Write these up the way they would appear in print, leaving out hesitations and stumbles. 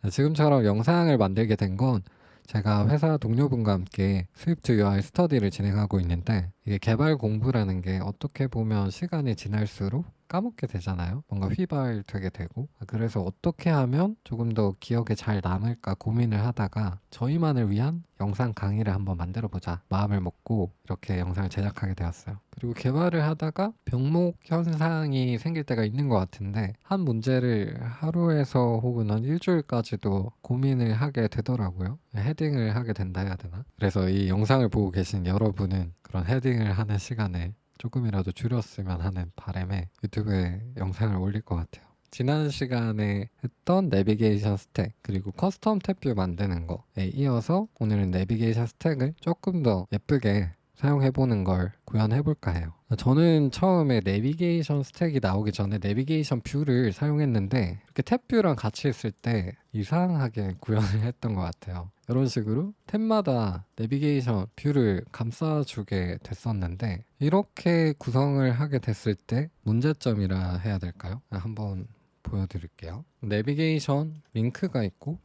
지금처럼 영상을 만들게 된 건 제가 회사 동료분과 함께 스위프트 UI 스터디를 진행하고 있는데, 이게 개발 공부라는 게 어떻게 보면 시간이 지날수록 까먹게 되잖아요. 뭔가 휘발되게 되고. 그래서 어떻게 하면 조금 더 기억에 잘 남을까 고민을 하다가 저희만을 위한 영상 강의를 한번 만들어 보자 마음을 먹고 이렇게 영상을 제작하게 되었어요. 그리고 개발을 하다가 병목 현상이 생길 때가 있는 것 같은데, 한 문제를 하루에서 혹은 한 일주일까지도 고민을 하게 되더라고요. 헤딩을 하게 된다 해야 되나? 그래서 이 영상을 보고 계신 여러분은 그런 헤딩을 하는 시간을 조금이라도 줄였으면 하는 바람에 유튜브에 영상을 올릴 것 같아요. 지난 시간에 했던 내비게이션 스택 그리고 커스텀 탭뷰 만드는 거에 이어서 오늘은 내비게이션 스택을 조금 더 예쁘게 사용해보는 걸 구현해볼까 해요. 저는 처음에 내비게이션 스택이 나오기 전에 내비게이션 뷰를 사용했는데, 이렇게 탭뷰랑 같이 했을 때 이상하게 구현을 했던 것 같아요. 이런 식으로 탭마다 내비게이션 뷰를 감싸주게 됐었는데, 이렇게 구성을 하게 됐을 때 문제점이라 해야 될까요? 한번 보여드릴게요. 내비게이션 링크가 있고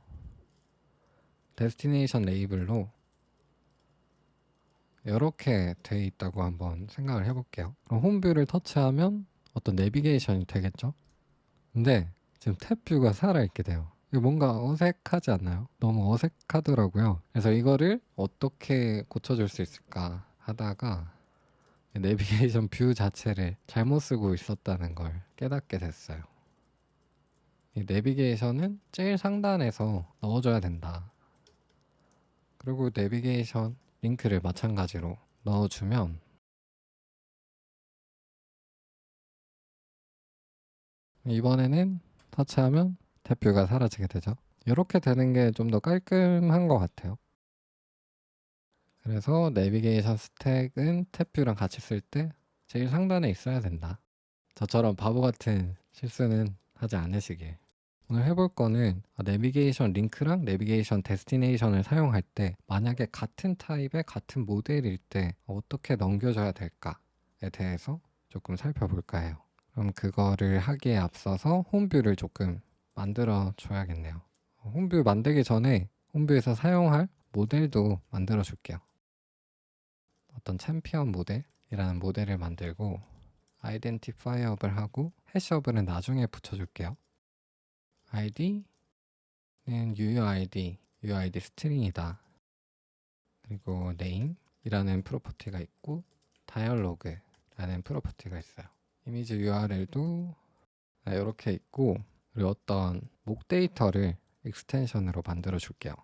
데스티네이션 레이블로 이렇게 돼 있다고 한번 생각을 해볼게요. 그럼 홈뷰를 터치하면 어떤 내비게이션이 되겠죠? 근데 지금 탭뷰가 살아있게 돼요. 이거 뭔가 어색하지 않나요? 너무 어색하더라고요. 그래서 이거를 어떻게 고쳐줄 수 있을까 하다가 내비게이션 뷰 자체를 잘못 쓰고 있었다는 걸 깨닫게 됐어요. 이 내비게이션은 제일 상단에서 넣어줘야 된다. 그리고 내비게이션 링크를 마찬가지로 넣어주면 이번에는 터치하면 탭뷰가 사라지게 되죠. 이렇게 되는 게 좀 더 깔끔한 것 같아요. 그래서 내비게이션 스택은 탭뷰랑 같이 쓸 때 제일 상단에 있어야 된다. 저처럼 바보 같은 실수는 하지 않으시길. 오늘 해볼 거는 내비게이션 링크랑 내비게이션 데스티네이션을 사용할 때 만약에 같은 타입의 같은 모델일 때 어떻게 넘겨줘야 될까에 대해서 조금 살펴볼까 해요. 그럼 그거를 하기에 앞서서 홈뷰를 조금 만들어 줘야겠네요. 홈뷰 만들기 전에 홈뷰에서 사용할 모델도 만들어 줄게요. 어떤 챔피언 모델이라는 모델을 만들고 아이덴티파이어블 하고 해시어블은 나중에 붙여줄게요. id는 UUID 스트링이다. 그리고 name이라는 프로퍼티가 있고 다이얼로그라는 프로퍼티가 있어요. 이미지 URL도 이렇게 있고, 그리고 어떤 목 데이터를 익스텐션으로 만들어 줄게요.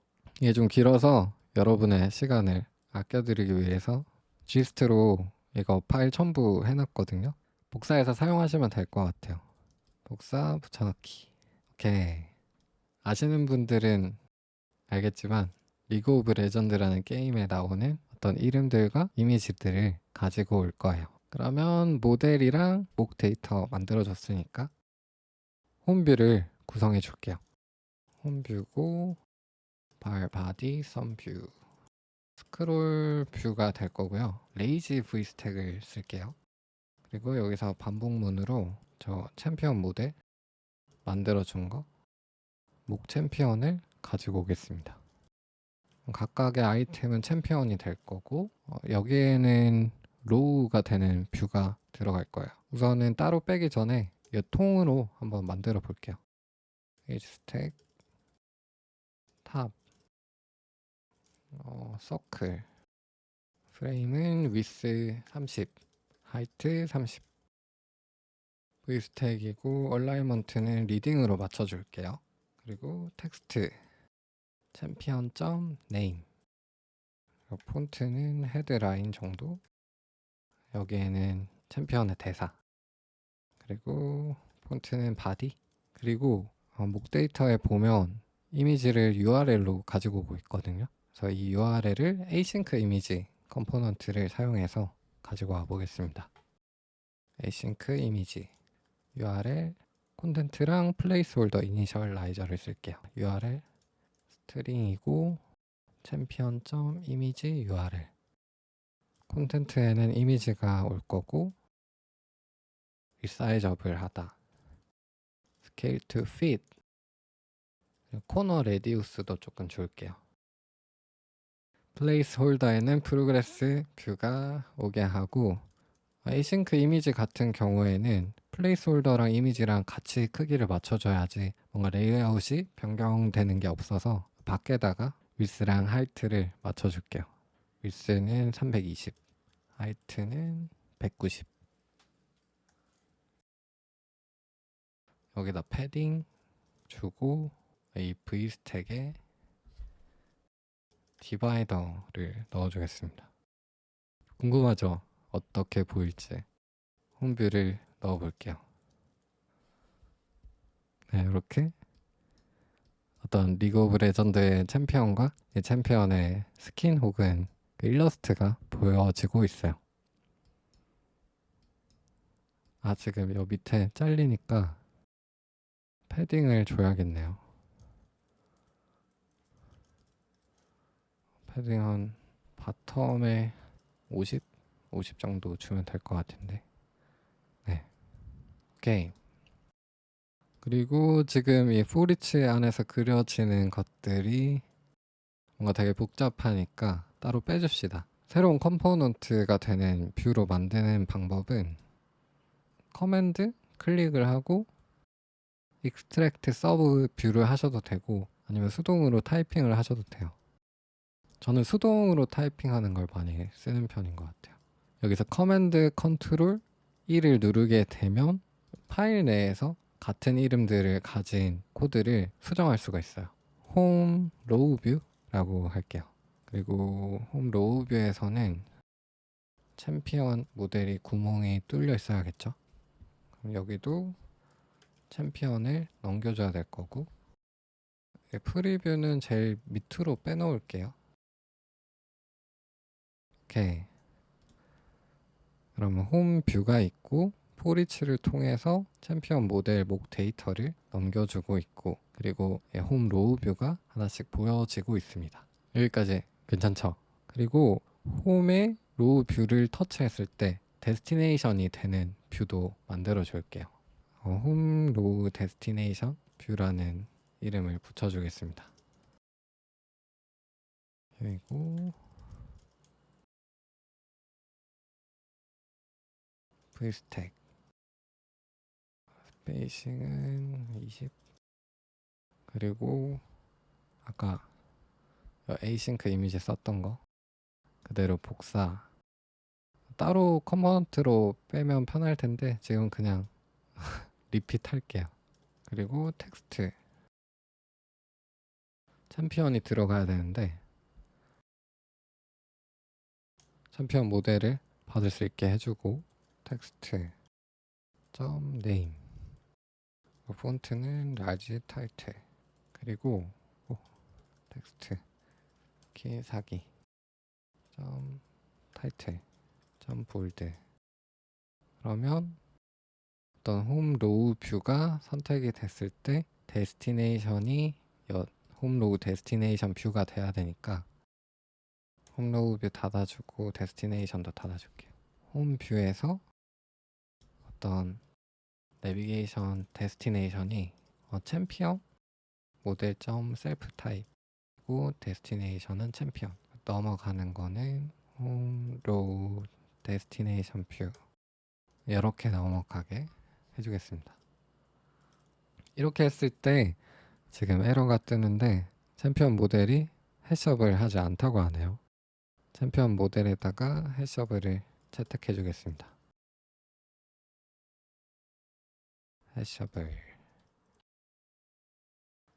이게 좀 길어서 여러분의 시간을 아껴드리기 위해서 gist로 이거 파일 첨부 해놨거든요. 복사해서 사용하시면 될 것 같아요. 복사 붙여넣기. 오케이. 아시는 분들은 알겠지만 리그 오브 레전드라는 게임에 나오는 어떤 이름들과 이미지들을 가지고 올 거예요. 그러면 모델이랑 목 데이터 만들어줬으니까 홈뷰를 구성해 줄게요. 홈뷰고 발 바디 썸뷰 스크롤 뷰가 될 거고요. 레이지 V 스택을 쓸게요. 그리고 여기서 반복문으로 저 챔피언 모델 만들어 준 거 목 챔피언을 가지고 오겠습니다. 각각의 아이템은 챔피언이 될 거고, 여기에는 로우가 되는 뷰가 들어갈 거예요. 우선은 따로 빼기 전에 이 통으로 한번 만들어 볼게요. 페이지 스택 탑 서클 프레임은 위스 30 하이트 30 V 스택이고 얼라이먼트는 리딩으로 맞춰줄게요. 그리고 텍스트 챔피언 네임 폰트는 헤드라인 정도, 여기에는 챔피언의 대사, 그리고 폰트는 바디. 그리고 목 데이터에 보면 이미지를 URL로 가지고 오고 있거든요. 그래서 이 URL을 async 이미지 컴포넌트를 사용해서 가지고 와 보겠습니다. async 이미지 URL 콘텐트랑 플레이스홀더 이니셜라이저를 쓸게요. URL 스트링이고 챔피언.이미지 URL 콘텐트에는 이미지가 올 거고, 리사이저블 하다, 스케일 투 핏 코너 레디우스도 조금 줄게요. 플레이스 홀더에는 프로그레스 뷰가 오게 하고, 에이싱크 이미지 같은 경우에는 플레이스 홀더랑 이미지랑 같이 크기를 맞춰줘야지 뭔가 레이아웃이 변경되는 게 없어서 밖에다가 윗스랑 하이트를 맞춰줄게요. 윗스는 320, 하이트는 190. 여기다 패딩 주고 이 V스택에 디바이더를 넣어주겠습니다. 궁금하죠? 어떻게 보일지. 홈뷰를 넣어볼게요. 네, 이렇게 어떤 리그 오브 레전드의 챔피언과 이 챔피언의 스킨 혹은 그 일러스트가 보여지고 있어요. 지금 여 밑에 잘리니까 패딩을 줘야겠네요. 패딩 한 바텀에 50 정도 주면 될 것 같은데. 네, 오케이. 그리고 지금 이 포리치 안에서 그려지는 것들이 뭔가 되게 복잡하니까 따로 빼줍시다. 새로운 컴포넌트가 되는 뷰로 만드는 방법은 커맨드 클릭을 하고 익스트랙트 서브 뷰를 하셔도 되고, 아니면 수동으로 타이핑을 하셔도 돼요. 저는 수동으로 타이핑하는 걸 많이 쓰는 편인 것 같아요. 여기서 커맨드 컨트롤 1을 누르게 되면 파일 내에서 같은 이름들을 가진 코드를 수정할 수가 있어요. 홈 로우 뷰라고 할게요. 그리고 홈 로우 뷰에서는 챔피언 모델이 구멍이 뚫려 있어야겠죠. 그럼 여기도 챔피언을 넘겨줘야 될 거고, 프리뷰는 제일 밑으로 빼놓을게요. 오케이. 그러면 홈 뷰가 있고 포리치를 통해서 챔피언 모델 목 데이터를 넘겨주고 있고, 그리고 홈 로우 뷰가 하나씩 보여지고 있습니다. 여기까지 괜찮죠? 그리고 홈의 로우 뷰를 터치했을 때 데스티네이션이 되는 뷰도 만들어 줄게요. 홈 로우 데스티네이션 뷰라는 이름을 붙여주겠습니다. 그리고 V스택 스페이싱은 20. 그리고 아까 에이싱크 이미지 썼던 거 그대로 복사. 따로 커먼트로 빼면 편할 텐데 지금 그냥 리핏 할게요. 그리고 텍스트 챔피언이 들어가야 되는데 챔피언 모델을 받을 수 있게 해주고, 텍스트 점 네임, 폰트는 라지 타이틀, 그리고 텍스트 키 사기 점 타이틀 점 볼드. 그러면 어떤 홈 로우 뷰가 선택이 됐을 때 데스티네이션이 홈 로우 데스티네이션 뷰가 돼야 되니까 홈 로우 뷰 닫아주고 데스티네이션도 닫아줄게요. 홈 뷰에서 어떤 내비게이션 데스티네이션이 챔피언 모델 점 셀프 타입이고, 데스티네이션은 챔피언. 넘어가는 거는 홈 로우 데스티네이션 뷰. 이렇게 넘어가게 해주겠습니다. 이렇게 했을 때 지금 에러가 뜨는데 챔피언 모델이 해시업을 하지 않다고 하네요. 챔피언 모델에다가 해시업을 채택해 주겠습니다. 해시업을.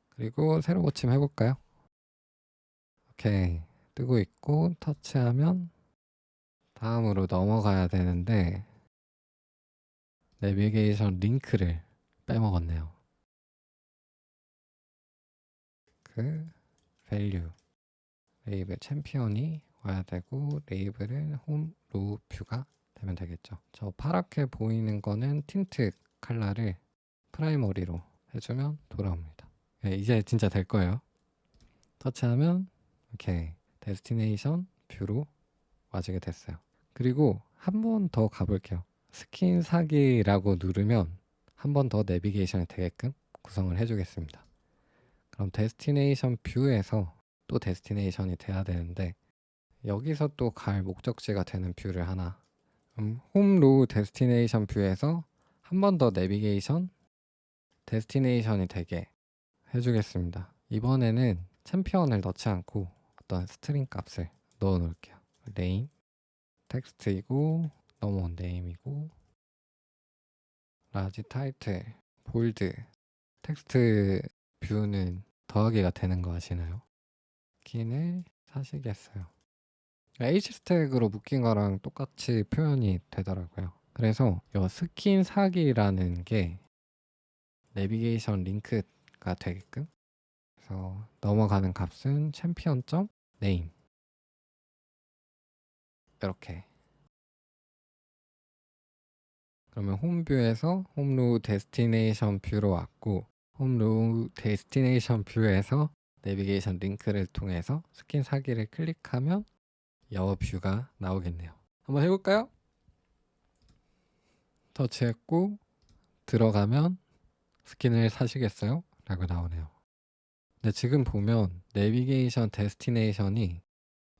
그리고 새로 고침 해볼까요? 오케이. 뜨고 있고 터치하면 다음으로 넘어가야 되는데 내비게이션 링크를 빼먹었네요. 그 밸류 레이블 챔피언이 와야 되고, 레이블은 홈 로우 뷰가 되면 되겠죠. 저 파랗게 보이는 거는 틴트 컬러를 프라이머리로 해주면 돌아옵니다. 네, 이제 진짜 될 거예요. 터치하면 오케이 데스티네이션 뷰로 와지게 됐어요. 그리고 한 번 더 가볼게요. 스킨 사기라고 누르면 한 번 더 내비게이션이 되게끔 구성을 해주겠습니다. 그럼 데스티네이션 뷰에서 또 데스티네이션이 돼야 되는데 여기서 또 갈 목적지가 되는 뷰를 하나 홈 로우 데스티네이션 뷰에서 한 번 더 내비게이션 데스티네이션이 되게 해주겠습니다. 이번에는 챔피언을 넣지 않고 어떤 스트링 값을 넣어 놓을게요. 네임 텍스트이고 넘어온 네임이고 라지 타이틀 볼드 텍스트 뷰는 더하기가 되는 거 아시나요? 스킨을 사시겠어요. H스택으로 묶인 거랑 똑같이 표현이 되더라고요. 그래서 이 스킨 사기라는 게 내비게이션 링크가 되게끔 그래서 넘어가는 값은 챔피언.name 이렇게 그러면 홈뷰에서 홈로우 데스티네이션 뷰로 왔고 홈로우 데스티네이션 뷰에서 내비게이션 링크를 통해서 스킨 사기를 클릭하면 여 뷰가 나오겠네요. 한번 해볼까요? 터치했고 들어가면 스킨을 사시겠어요? 라고 나오네요. 근데 지금 보면 내비게이션 데스티네이션이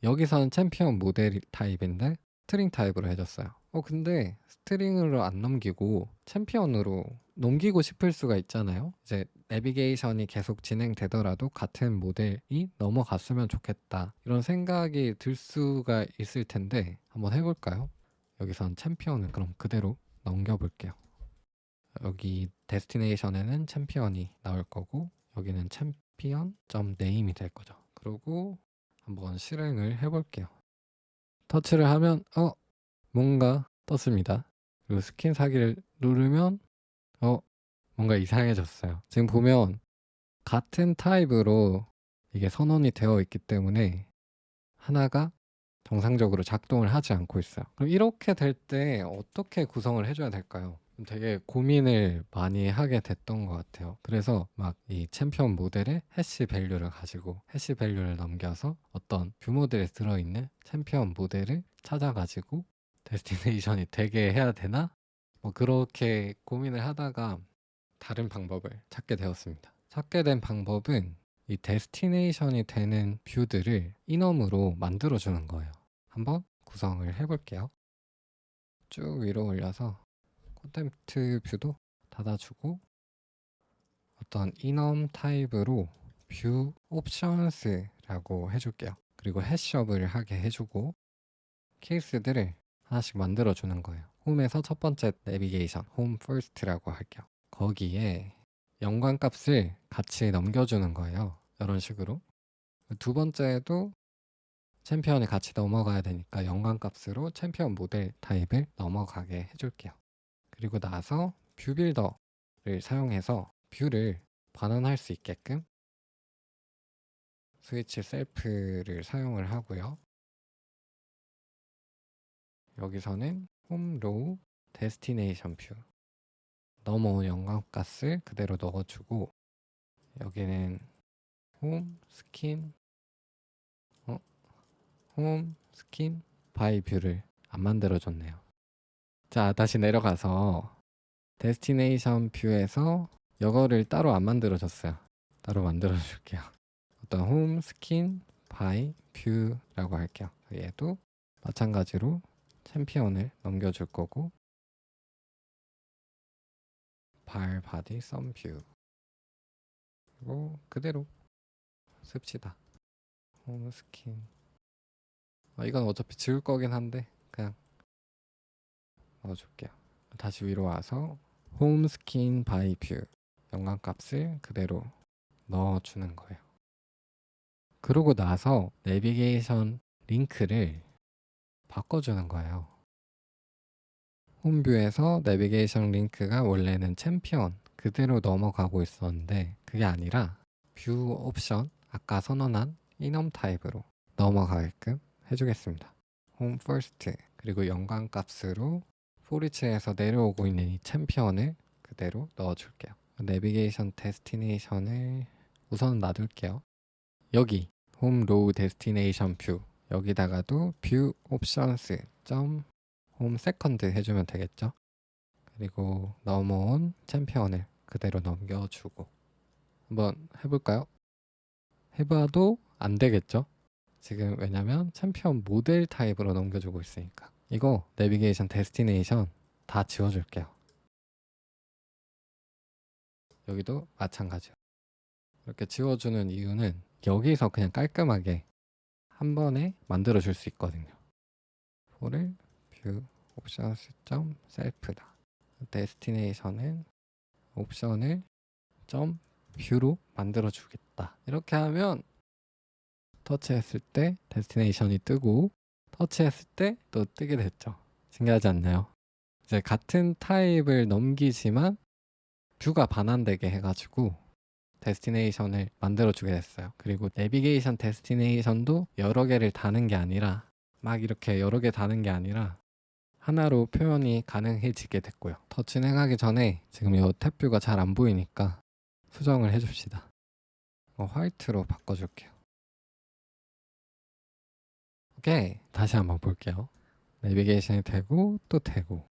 여기서는 챔피언 모델 타입인데 스트링 타입으로 해줬어요. 근데 스트링으로 안 넘기고 챔피언으로 넘기고 싶을 수가 있잖아요. 이제 내비게이션이 계속 진행되더라도 같은 모델이 넘어갔으면 좋겠다 이런 생각이 들 수가 있을 텐데 한번 해볼까요? 여기선 챔피언을 그럼 그대로 넘겨볼게요. 여기 데스티네이션에는 챔피언이 나올 거고 여기는 챔피언.name이 될 거죠. 그리고 한번 실행을 해볼게요. 터치를 하면 뭔가 떴습니다. 그리고 스킨 사기를 누르면 뭔가 이상해졌어요. 지금 보면 같은 타입으로 이게 선언이 되어 있기 때문에 하나가 정상적으로 작동을 하지 않고 있어요. 그럼 이렇게 될 때 어떻게 구성을 해줘야 될까요? 되게 고민을 많이 하게 됐던 것 같아요. 그래서 막 이 챔피언 모델의 해시 밸류를 가지고 해시 밸류를 넘겨서 어떤 뷰 모델에 들어있는 챔피언 모델을 찾아가지고 데스티네이션이 되게 해야 되나? 뭐 그렇게 고민을 하다가 다른 방법을 찾게 되었습니다. 찾게 된 방법은 이 데스티네이션이 되는 뷰들을 이넘으로 만들어주는 거예요. 한번 구성을 해볼게요. 쭉 위로 올려서 콘텐트 뷰도 닫아주고 어떤 이넘 타입으로 뷰 옵션스라고 해줄게요. 그리고 해시업을 하게 해주고 케이스들을 하나씩 만들어주는 거예요. 홈에서 첫 번째 내비게이션, 홈 퍼스트라고 할게요. 거기에 연관 값을 같이 넘겨주는 거예요. 이런 식으로. 두 번째에도 챔피언이 같이 넘어가야 되니까 연관 값으로 챔피언 모델 타입을 넘어가게 해줄게요. 그리고 나서 뷰 빌더를 사용해서 뷰를 반환할 수 있게끔 스위치 셀프를 사용을 하고요. 여기서는 홈 로우 데스티네이션 뷰 넘어온 연관값을 그대로 넣어주고 여기는 홈 스킨 홈 스킨 바이 뷰를 안 만들어줬네요. 자, 다시 내려가서 데스티네이션 뷰에서 이거를 따로 안 만들어줬어요. 따로 만들어줄게요. 어떤 홈 스킨 바이 뷰라고 할게요. 얘도 마찬가지로 챔피언을 넘겨줄 거고 발 바디 썸 뷰 그리고 그대로 씁시다. 홈 스킨 이건 어차피 지울 거긴 한데 그냥 넣어줄게요. 다시 위로 와서 홈 스킨 바이 뷰 연관 값을 그대로 넣어주는 거예요. 그러고 나서 내비게이션 링크를 바꿔주는 거예요. 홈뷰에서 내비게이션 링크가 원래는 챔피언 그대로 넘어가고 있었는데 그게 아니라 뷰 옵션 아까 선언한 이넘 타입으로 넘어가게끔 해주겠습니다. 홈 퍼스트 그리고 연관 값으로 포리치에서 내려오고 있는 이 챔피언을 그대로 넣어줄게요. 내비게이션 데스티네이션을 우선 놔둘게요. 여기 홈 로우 데스티네이션 뷰 여기다가도 뷰 옵션스 홈 세컨드 해주면 되겠죠. 그리고 넘어온 챔피언을 그대로 넘겨주고 한번 해볼까요? 해봐도 안 되겠죠? 지금 왜냐면 챔피언 모델 타입으로 넘겨주고 있으니까. 이거 내비게이션 데스티네이션 다 지워줄게요. 여기도 마찬가지요. 이렇게 지워주는 이유는 여기서 그냥 깔끔하게 한 번에 만들어 줄 수 있거든요. 폴을 뷰 옵션스 점 셀프다. 데스티네이션은 옵션을 점 뷰로 만들어 주겠다. 이렇게 하면 터치했을 때 데스티네이션이 뜨고 터치했을 때 또 뜨게 됐죠. 신기하지 않나요? 이제 같은 타입을 넘기지만 뷰가 반환되게 해가지고 데스티네이션을 만들어 주게 됐어요. 그리고 내비게이션 데스티네이션도 여러 개를 다는 게 아니라 막 이렇게 여러 개 다는 게 아니라 하나로 표현이 가능해지게 됐고요. 더 진행하기 전에 지금 이 탭뷰가 잘 안 보이니까 수정을 해줍시다. 화이트로 바꿔줄게요. 오케이, 다시 한번 볼게요. 내비게이션이 되고 또 되고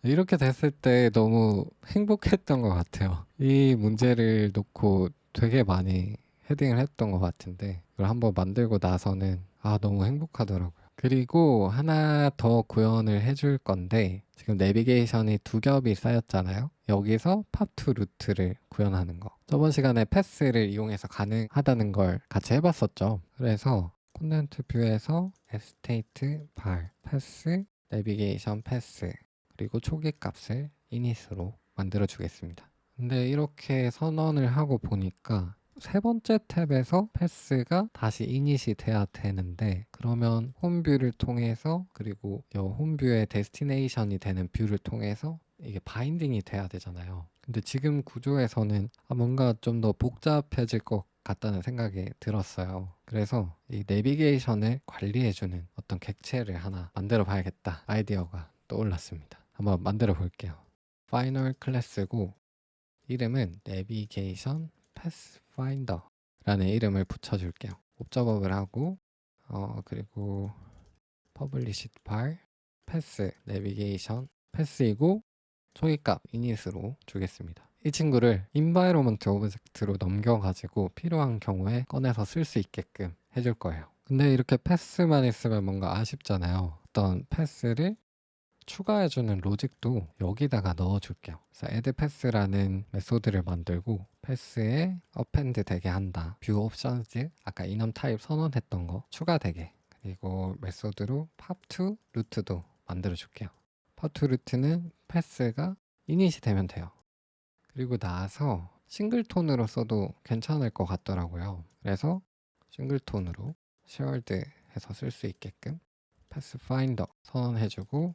이렇게 됐을 때 너무 행복했던 것 같아요. 이 문제를 놓고 되게 많이 헤딩을 했던 것 같은데 이걸 한번 만들고 나서는 너무 행복하더라고요. 그리고 하나 더 구현을 해줄 건데 지금 내비게이션이 두 겹이 쌓였잖아요. 여기서 팝투 루트를 구현하는 거. 저번 시간에 패스를 이용해서 가능하다는 걸 같이 해봤었죠. 그래서 콘텐트 뷰에서 에스테이트 발 패스 내비게이션 패스 그리고 초기 값을 이닛으로 만들어 주겠습니다. 근데 이렇게 선언을 하고 보니까 세 번째 탭에서 패스가 다시 이닛이 돼야 되는데 그러면 홈뷰를 통해서 그리고 이 홈뷰의 데스티네이션이 되는 뷰를 통해서 이게 바인딩이 돼야 되잖아요. 근데 지금 구조에서는 뭔가 좀 더 복잡해질 것 같다는 생각이 들었어요. 그래서 이 내비게이션을 관리해주는 어떤 객체를 하나 만들어 봐야겠다 아이디어가 떠올랐습니다. 한번 만들어 볼게요. 파이널 클래스고 이름은 내비게이션 패스파인더라는 이름을 붙여줄게요. 옵저버블 하고 그리고 퍼블리시 발 패스 내비게이션 패스이고 초기값 이닛으로 주겠습니다. 이 친구를 인바이로먼트 오브젝트로 넘겨가지고 필요한 경우에 꺼내서 쓸 수 있게끔 해줄 거예요. 근데 이렇게 패스만 있으면 뭔가 아쉽잖아요. 어떤 패스를 추가해주는 로직도 여기다가 넣어줄게요. 그래서 add pass라는 메소드를 만들고 패스에 append 되게 한다. view options 아까 enum 타입 선언했던 거 추가되게 그리고 메소드로 pop to root도 만들어줄게요. pop to root는 패스가 이닛이 되면 돼요. 그리고 나서 싱글톤으로 써도 괜찮을 것 같더라고요. 그래서 싱글톤으로 shared 해서 쓸 수 있게끔 패스 파인더 선언해주고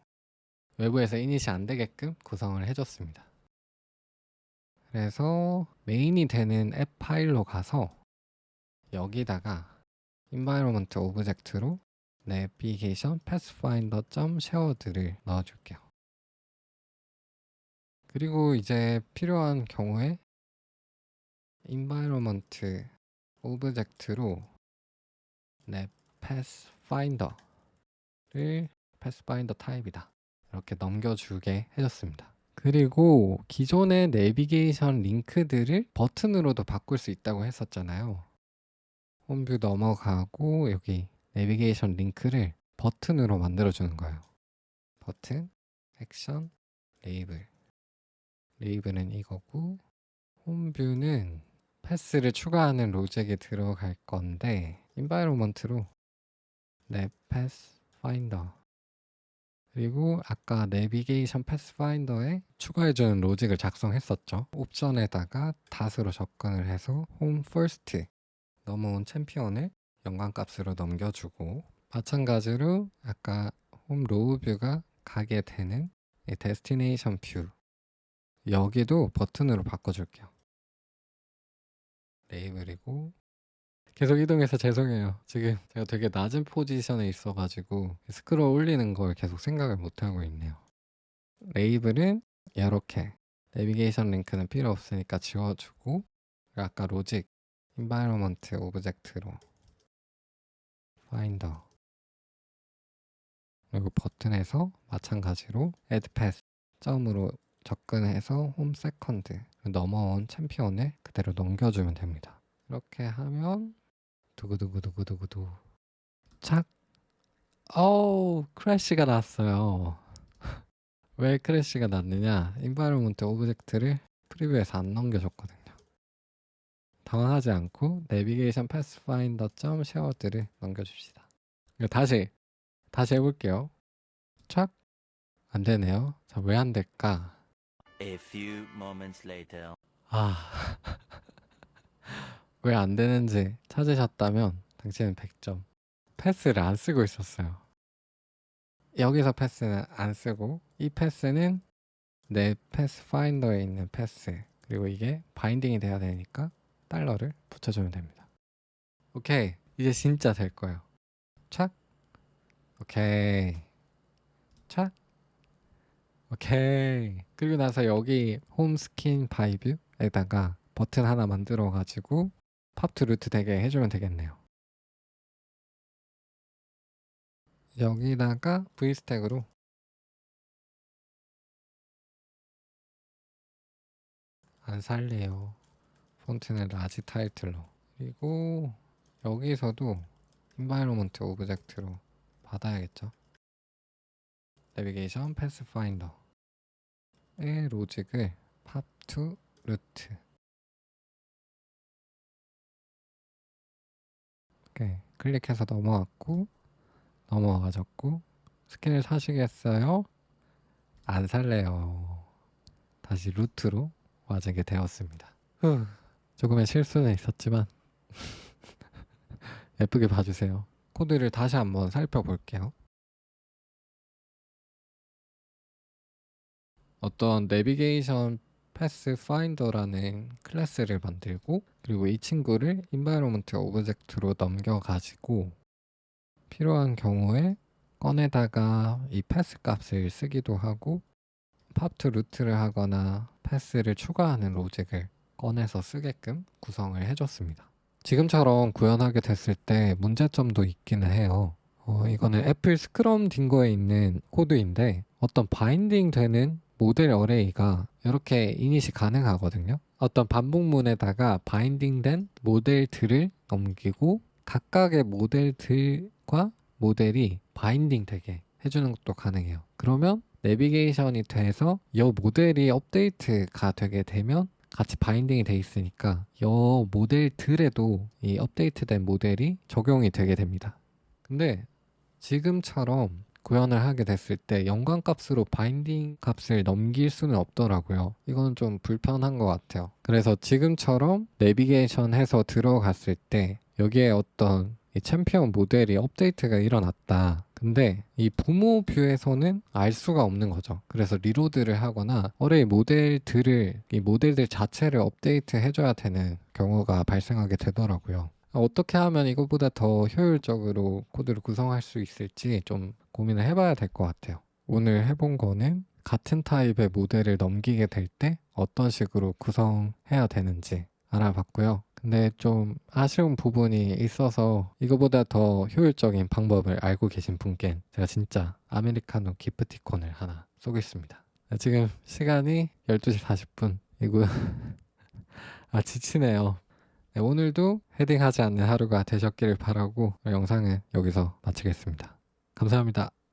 외부에서 이닛이 안 되게끔 구성을 해줬습니다. 그래서 메인이 되는 앱 파일로 가서 여기다가 environment object로 navigation pathfinder.shared를 넣어줄게요. 그리고 이제 필요한 경우에 environment object로 nav pathfinder를 pathfinder 타입이다. 이렇게 넘겨주게 해줬습니다. 그리고 기존의 내비게이션 링크들을 버튼으로도 바꿀 수 있다고 했었잖아요. 홈뷰 넘어가고 여기 내비게이션 링크를 버튼으로 만들어주는 거예요. 버튼, 액션, 레이블. 레이블은 이거고 홈뷰는 패스를 추가하는 로직에 들어갈 건데 인바이로먼트로 랩 패스 파인더 그리고 아까 내비게이션 패스파인더에 추가해주는 로직을 작성했었죠. 옵션에다가 닷으로 접근을 해서 홈 퍼스트 넘어온 챔피언을 연관값으로 넘겨주고 마찬가지로 아까 홈 로우 뷰가 가게 되는 이 데스티네이션 뷰 여기도 버튼으로 바꿔줄게요. 레이블이고 계속 이동해서 죄송해요. 지금 제가 되게 낮은 포지션에 있어가지고 스크롤 올리는 걸 계속 생각을 못하고 있네요. 레이블은 이렇게 내비게이션 링크는 필요 없으니까 지워주고 아까 로직 environment 오브젝트로 finder 그리고 버튼에서 마찬가지로 add path 점으로 접근해서 홈 세컨드 넘어온 챔피언을 그대로 넘겨주면 됩니다. 이렇게 하면 두구두구두구두구두 착. 어우, 크래쉬가 났어요. 왜 크래쉬가 났느냐? environment 오브젝트를 프리뷰에서 안 넘겨줬거든요. 당황하지 않고 navigation pathfinder.shared를 넘겨줍시다. 다시 해볼게요. 착. 안 되네요. 자, 왜 안 될까? A few moments later. 아, 왜 안 되는지 찾으셨다면 당신은 100점. 패스를 안 쓰고 있었어요. 여기서 패스는 안 쓰고 이 패스는 내 패스 파인더에 있는 패스, 그리고 이게 바인딩이 돼야 되니까 달러를 붙여주면 됩니다. 오케이, 이제 진짜 될 거예요. 착. 오케이. 착. 오케이. 그리고 나서 여기 홈 스킨 바이뷰에다가 버튼 하나 만들어 가지고 팝투 루트 되게 해주면 되겠네요. 여기다가 V스택으로 안 살래요. 폰트는 라지 타이틀로. 그리고 여기서도 environment 오브젝트로 받아야겠죠. 내비게이션 패스파인더의 로직을 팝 투 루트. 오케이. 클릭해서 넘어와가졌고 스킨을 사시겠어요? 안 살래요. 다시 루트로 와지게 되었습니다. 조금의 실수는 있었지만 예쁘게 봐주세요. 코드를 다시 한번 살펴볼게요. 어떤 내비게이션 패스 파인더라는 클래스를 만들고, 그리고 이 친구를 environment 오브젝트로 넘겨가지고 필요한 경우에 꺼내다가 이 패스 값을 쓰기도 하고, 팝투 루트를 하거나 패스를 추가하는 로직을 꺼내서 쓰게끔 구성을 해줬습니다. 지금처럼 구현하게 됐을 때 문제점도 있기는 해요. 이거는 애플 스크럼 딩거에 있는 코드인데 어떤 바인딩 되는 모델 어레이가 이렇게 이닛이 가능하거든요. 어떤 반복문에다가 바인딩된 모델들을 넘기고 각각의 모델들과 모델이 바인딩 되게 해주는 것도 가능해요. 그러면 내비게이션이 돼서 이 모델이 업데이트가 되게 되면 같이 바인딩이 돼 있으니까 이 모델들에도 이 업데이트된 모델이 적용이 되게 됩니다. 근데 지금처럼 구현을 하게 됐을 때 연관값으로 바인딩 값을 넘길 수는 없더라고요. 이건 좀 불편한 것 같아요. 그래서 지금처럼 내비게이션 해서 들어갔을 때 여기에 어떤 이 챔피언 모델이 업데이트가 일어났다. 근데 이 부모 뷰에서는 알 수가 없는 거죠. 그래서 리로드를 하거나 어레이 모델들을, 이 모델들 자체를 업데이트 해줘야 되는 경우가 발생하게 되더라고요. 어떻게 하면 이거보다 더 효율적으로 코드를 구성할 수 있을지 좀 고민을 해봐야 될 것 같아요. 오늘 해본 거는 같은 타입의 모델을 넘기게 될 때 어떤 식으로 구성해야 되는지 알아봤고요. 근데 좀 아쉬운 부분이 있어서 이거보다 더 효율적인 방법을 알고 계신 분께 제가 진짜 아메리카노 기프티콘을 하나 쏘겠습니다. 지금 시간이 12시 40분. 이거 지치네요. 네, 오늘도 헤딩하지 않는 하루가 되셨기를 바라고 영상은 여기서 마치겠습니다. 감사합니다.